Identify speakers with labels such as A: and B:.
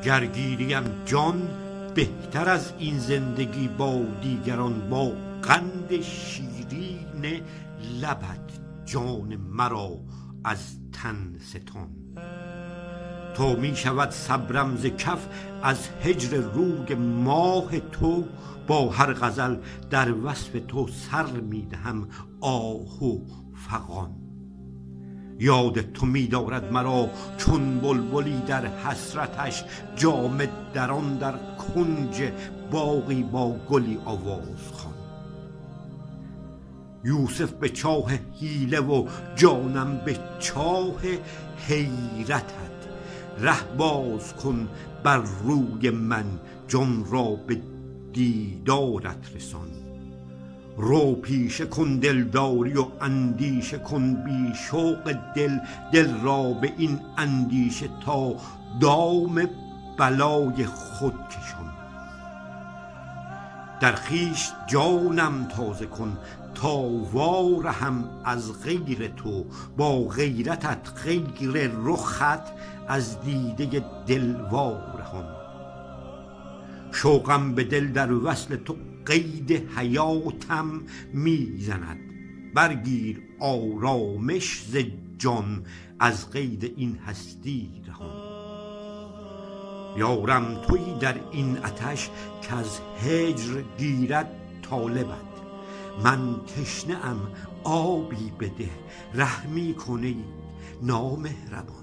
A: گرگیریم جان بهتر از این زندگی با دیگران، با قند شیرین لبت جان مرا از تن ستان. تا می شود صبرم ز کف از هجر روی ماه تو، با هر غزل در وصف تو سر می دهم آه و فغان. یاد تو می دارد مرا چون بلبلی در حسرتش، جامه دران در کنج باغی با گلی آواز خوان. یوسف به چاه حیله و جانم به چاه حیرتت، ره باز کن بر روی من جان را به دیدارت رسان. رو پیشه کن دلداری و اندیشه کن بی شوق دل را به این اندیشه تا دام بلای خود کشان. در خویش جانم تازه کن تا وارهم از غیر تو، با غیرتت غیر رخت از دیده دل وارهان. شوقم به دل در وصل تو قید حیاتم میزند، برگیر آرامش ز جان از قید این هستی رهان. یارم تویی در این آتش که از هجر گیرد طالبت، من تشنه ام آبی بده رحمی کنی نامهربان.